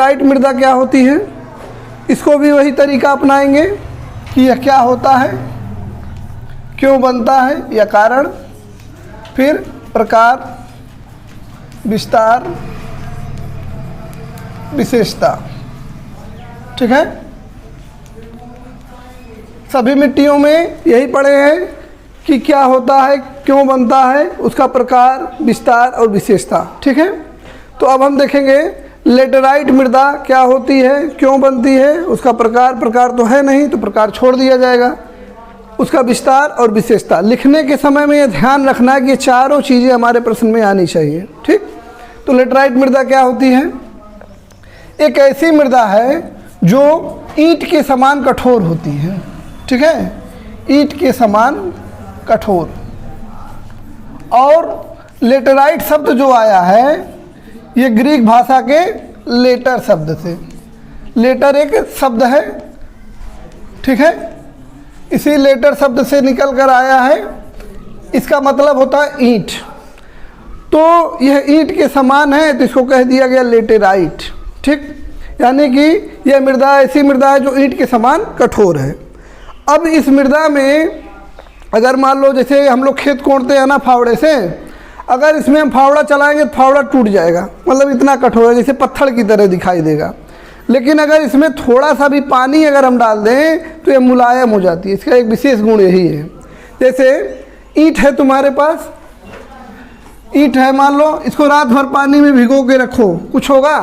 Laterite मृदा क्या होती है, इसको भी वही तरीका अपनाएंगे कि यह क्या होता है, क्यों बनता है या कारण, फिर प्रकार, विस्तार, विशेषता। ठीक है, सभी मिट्टियों में यही पढ़े हैं कि क्या होता है, क्यों बनता है, उसका प्रकार, विस्तार और विशेषता। ठीक है, तो अब हम देखेंगे लेटराइट मृदा क्या होती है, क्यों बनती है, उसका प्रकार तो है नहीं तो प्रकार छोड़ दिया जाएगा, उसका विस्तार और विशेषता। लिखने के समय में यह ध्यान रखना है कि ये चारों चीज़ें हमारे प्रश्न में आनी चाहिए। ठीक, तो लेटराइट मृदा क्या होती है, एक ऐसी मृदा है जो ईंट के समान कठोर होती है। ठीक है, ईंट के समान कठोर। और लेटराइट शब्द जो आया है ये ग्रीक भाषा के लेटर शब्द से, लेटर एक शब्द है। ठीक है, इसी लेटर शब्द से निकल कर आया है, इसका मतलब होता है ईंट। तो यह ईंट के समान है तो इसको कह दिया गया लेटेराइट। ठीक, यानी कि यह मृदा ऐसी मृदा है जो ईंट के समान कठोर है। अब इस मृदा में अगर मान लो जैसे हम लोग खेत कोड़ते हैं ना फावड़े से, अगर इसमें हम फावड़ा चलाएंगे तो फावड़ा टूट जाएगा, मतलब इतना कठोर है, जैसे पत्थर की तरह दिखाई देगा। लेकिन अगर इसमें थोड़ा सा भी पानी अगर हम डाल दें तो ये मुलायम हो जाती है। इसका एक विशेष गुण यही है। जैसे ईंट है तुम्हारे पास, ईंट है मान लो, इसको रात भर पानी में भिगो के रखो, कुछ होगा?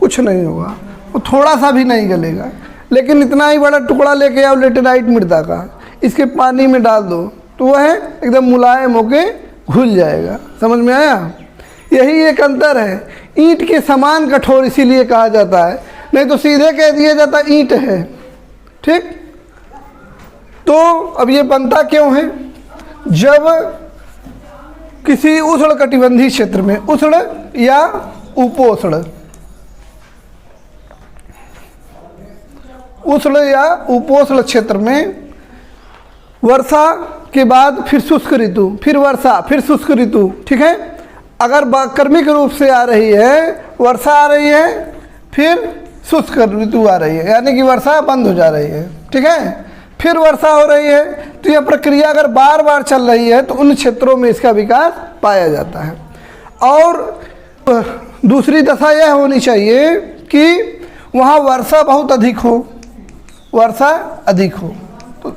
कुछ नहीं होगा, वो थोड़ा सा भी नहीं गलेगा। लेकिन इतना ही बड़ा टुकड़ा लेके आओ लेटेराइट मृदा का, इसके पानी में डाल दो तो वह एकदम मुलायम होके घुल जाएगा। समझ में आया? यही एक अंतर है, ईंट के समान कठोर इसीलिए कहा जाता है, नहीं तो सीधे कह दिया जाता ईंट है। ठीक, तो अब ये बनता क्यों है, जब किसी उष्णकटिबंधीय क्षेत्र में, उष्ण या उपोष्ण, उष्ण या उपोष्ण क्षेत्र में वर्षा के बाद फिर शुष्क ऋतु, फिर वर्षा, फिर शुष्क ऋतु। ठीक है, अगर क्रमिक रूप से आ रही है, वर्षा आ रही है फिर शुष्क ऋतु आ रही है, यानी कि वर्षा बंद हो जा रही है। ठीक है, फिर वर्षा हो रही है, तो यह प्रक्रिया अगर बार बार चल रही है तो उन क्षेत्रों में इसका विकास पाया जाता है। और दूसरी दशा यह होनी चाहिए कि वहाँ वर्षा बहुत अधिक हो, वर्षा अधिक हो। तो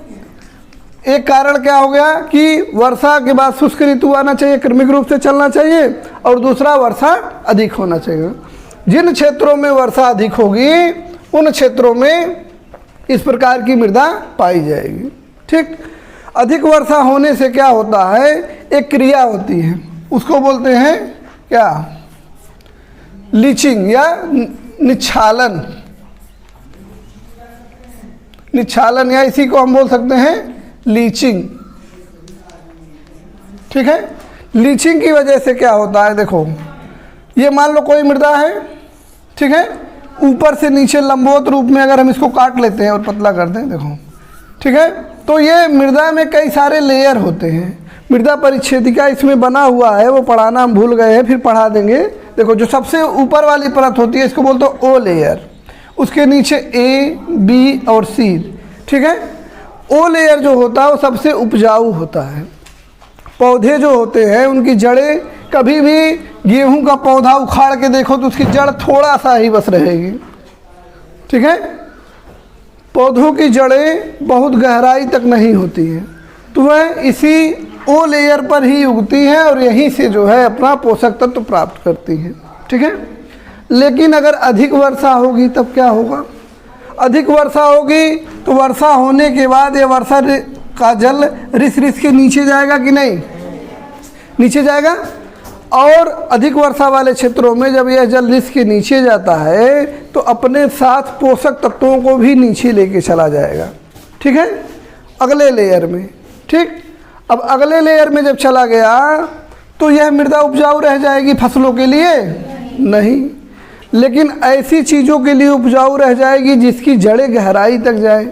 एक कारण क्या हो गया कि वर्षा के बाद शुष्क ऋतु आना चाहिए, क्रमिक रूप से चलना चाहिए, और दूसरा वर्षा अधिक होना चाहिए। जिन क्षेत्रों में वर्षा अधिक होगी उन क्षेत्रों में इस प्रकार की मृदा पाई जाएगी। ठीक, अधिक वर्षा होने से क्या होता है, एक क्रिया होती है, उसको बोलते हैं क्या, लीचिंग या निच्छालन, निच्छालन, या इसी को हम बोल सकते हैं लीचिंग। ठीक है, लीचिंग की वजह से क्या होता है, देखो ये मान लो कोई मृदा है, ठीक है, ऊपर से नीचे लंबवत रूप में अगर हम इसको काट लेते हैं और पतला कर दें, देखो, ठीक है, तो ये मृदा में कई सारे लेयर होते हैं। मृदा परिच्छेदिका इसमें बना हुआ है, वो पढ़ाना हम भूल गए हैं, फिर पढ़ा देंगे। देखो जो सबसे ऊपर वाली परत होती है इसको बोलते हैं ओ लेयर, उसके नीचे ए, बी और सी। ठीक है, ओ लेयर जो होता है वो सबसे उपजाऊ होता है। पौधे जो होते हैं उनकी जड़ें, कभी भी गेहूं का पौधा उखाड़ के देखो तो उसकी जड़ थोड़ा सा ही बस रहेगी। ठीक है, पौधों की जड़ें बहुत गहराई तक नहीं होती हैं, तो वह इसी ओ लेयर पर ही उगती हैं और यहीं से जो है अपना पोषक तत्व प्राप्त करती हैं। ठीक है, लेकिन अगर अधिक वर्षा होगी तब क्या होगा, अधिक वर्षा होगी तो वर्षा होने के बाद ये वर्षा का जल रिस के नीचे जाएगा कि नहीं, नीचे जाएगा। और अधिक वर्षा वाले क्षेत्रों में जब यह जल रिस के नीचे जाता है तो अपने साथ पोषक तत्वों को भी नीचे लेके चला जाएगा। ठीक है, अगले लेयर में। ठीक, अब अगले लेयर में जब चला गया तो यह मृदा उपजाऊ रह जाएगी फसलों के लिए? नहीं, लेकिन ऐसी चीज़ों के लिए उपजाऊ रह जाएगी जिसकी जड़ें गहराई तक जाए।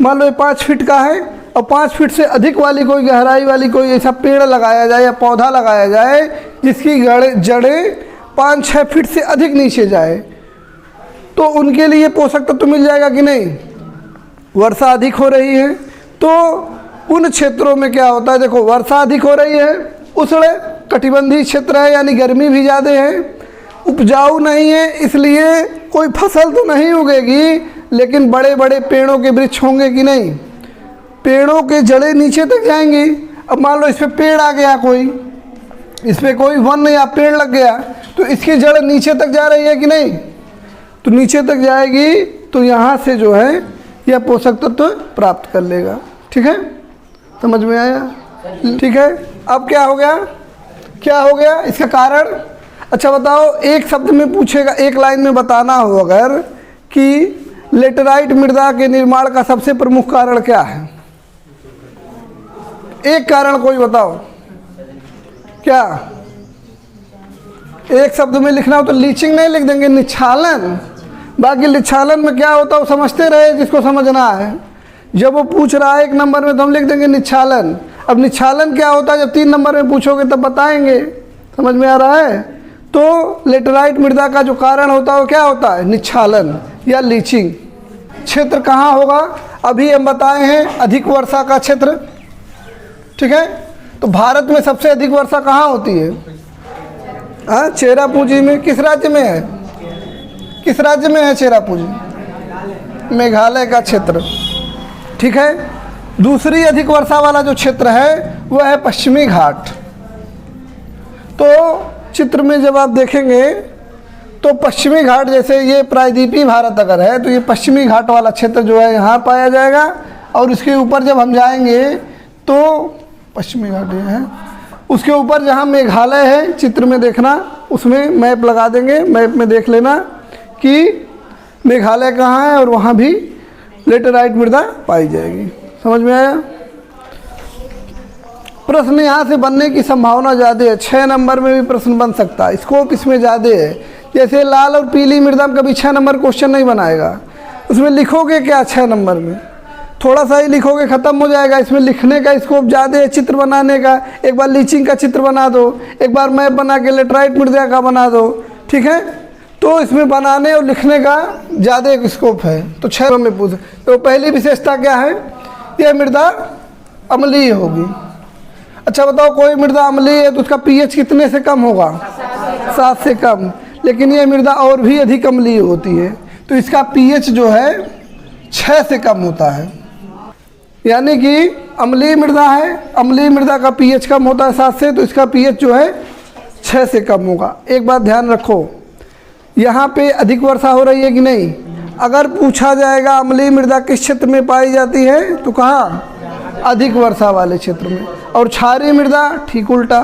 मान लो 5 फीट का है और 5 फीट से अधिक वाली कोई गहराई वाली कोई ऐसा पेड़ लगाया जाए या पौधा लगाया जाए जिसकी जड़ें 5-6 फीट से अधिक नीचे जाए, तो उनके लिए पोषक तत्व मिल जाएगा कि नहीं। वर्षा अधिक हो रही है तो उन क्षेत्रों में क्या होता है, देखो वर्षा अधिक हो रही है, उष्ण कटिबंधीय क्षेत्र है यानी गर्मी भी ज़्यादा है, उपजाऊ नहीं है, इसलिए कोई फसल तो नहीं उगेगी, लेकिन बड़े बड़े पेड़ों के वृक्ष होंगे कि नहीं, पेड़ों के जड़ें नीचे तक जाएंगी। अब मान लो इस पर पेड़ आ गया, कोई इस पर कोई वन या पेड़ लग गया, तो इसकी जड़ नीचे तक जा रही है कि नहीं, तो नीचे तक जाएगी, तो यहाँ से जो है यह पोषक तत्व प्राप्त कर लेगा। ठीक है, समझ में आया। ठीक है, अब क्या हो गया, क्या हो गया इसका कारण। अच्छा बताओ, एक शब्द में पूछेगा, एक लाइन में बताना हो अगर कि लेटराइट मृदा के निर्माण का सबसे प्रमुख कारण क्या है, एक कारण कोई बताओ क्या। एक शब्द में लिखना हो तो लीचिंग नहीं लिख देंगे, निच्छालन। बाकी निच्छालन में क्या होता है वो समझते रहे, जिसको समझना है। जब वो पूछ रहा है 1 नंबर में तो हम लिख देंगे निच्छालन। अब निच्छालन क्या होता है जब 3 नंबर में पूछोगे तब बताएंगे। समझ में आ रहा है। तो लेटराइट मृदा का जो कारण होता है वो क्या होता है, निच्छालन या लीचिंग। क्षेत्र कहाँ होगा, अभी हम बताए हैं अधिक वर्षा का क्षेत्र। ठीक है, तो भारत में सबसे अधिक वर्षा कहाँ होती है, हाँ चेरापूंजी में। किस राज्य में है, किस राज्य में है चेरापूंजी, मेघालय का क्षेत्र। ठीक है, दूसरी अधिक वर्षा वाला जो क्षेत्र है वह है पश्चिमी घाट। तो चित्र में जब आप देखेंगे तो पश्चिमी घाट, जैसे ये प्रायद्वीपीय भारत अगर है तो ये पश्चिमी घाट वाला क्षेत्र जो है यहाँ पाया जाएगा। और उसके ऊपर जब हम जाएंगे तो पश्चिमी घाट ये है, उसके ऊपर जहाँ मेघालय है चित्र में देखना, उसमें मैप लगा देंगे, मैप में देख लेना कि मेघालय कहाँ है और वहाँ भी लेटराइट मृदा पाई जाएगी। समझ में आया। प्रश्न यहाँ से बनने की संभावना ज़्यादा है, 6 नंबर में भी प्रश्न बन सकता है, स्कोप इसमें ज़्यादा है। जैसे लाल और पीली मृदा में कभी 6 नंबर क्वेश्चन नहीं बनाएगा, उसमें लिखोगे क्या 6 नंबर में, थोड़ा सा ही लिखोगे ख़त्म हो जाएगा। इसमें लिखने का स्कोप ज़्यादा है, चित्र बनाने का। एक बार लीचिंग का चित्र बना दो, एक बार मैप बना के लेटराइट मृदा का बना दो। ठीक है, तो इसमें बनाने और लिखने का ज़्यादा एक स्कोप है। तो 6 में पूछ, तो पहली विशेषता क्या है, यह मृदा अम्लीय होगी। अच्छा बताओ, कोई मृदा अम्लीय है तो उसका पीएच कितने से कम होगा, 7 से कम। लेकिन यह मृदा और भी अधिक अम्लीय होती है तो इसका पीएच जो है 6 से कम होता है। यानी कि अम्लीय मृदा है, अम्लीय मृदा का पीएच कम होता है 7 से, तो इसका पीएच जो है 6 से कम होगा। एक बात ध्यान रखो, यहाँ पे अधिक वर्षा हो रही है कि नहीं। अगर पूछा जाएगा अम्लीय मृदा किस क्षेत्र में पाई जाती है तो कहाँ, अधिक वर्षा वाले क्षेत्र में। और क्षारीय मृदा ठीक उल्टा,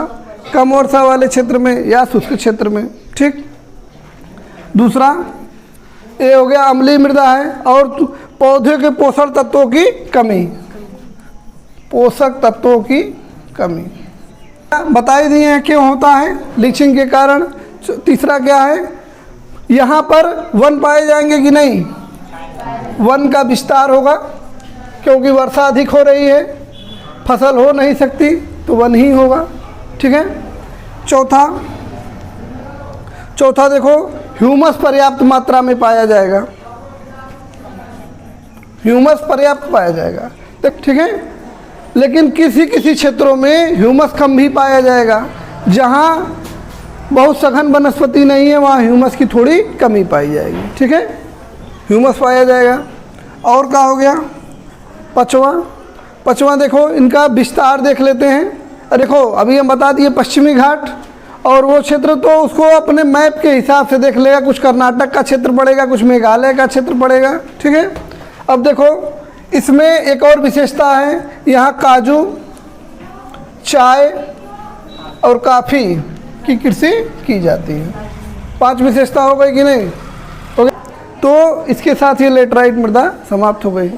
कम वर्षा वाले क्षेत्र में या शुष्क क्षेत्र में। ठीक, दूसरा ये हो गया अम्लीय मृदा है। और पौधे के पोषण तत्वों की कमी, पोषक तत्वों की कमी बताई दी है क्यों होता है, लीचिंग के कारण। तीसरा क्या है, यहाँ पर वन पाए जाएंगे कि नहीं, वन का विस्तार होगा क्योंकि वर्षा अधिक हो रही है, फसल हो नहीं सकती तो वन ही होगा। ठीक है, चौथा देखो, ह्यूमस पर्याप्त मात्रा में पाया जाएगा, ह्यूमस पर्याप्त पाया जाएगा। ठीक है, लेकिन किसी किसी क्षेत्रों में ह्यूमस कम भी पाया जाएगा। जहाँ बहुत सघन वनस्पति नहीं है वहाँ ह्यूमस की थोड़ी कमी पाई जाएगी। ठीक है, ह्यूमस पाया जाएगा। और क्या हो गया, पाँचवा देखो, इनका विस्तार देख लेते हैं। देखो अभी हम बता दिए पश्चिमी घाट, और वो क्षेत्र तो उसको अपने मैप के हिसाब से देख लेगा, कुछ कर्नाटक का क्षेत्र पड़ेगा, कुछ मेघालय का क्षेत्र पड़ेगा। ठीक है, अब देखो इसमें एक और विशेषता है, यहाँ काजू, चाय और कॉफ़ी की कृषि की जाती है। 5 विशेषता हो गई कि नहीं, हो गई। तो इसके साथ ये लेटराइट मृदा समाप्त हो गई।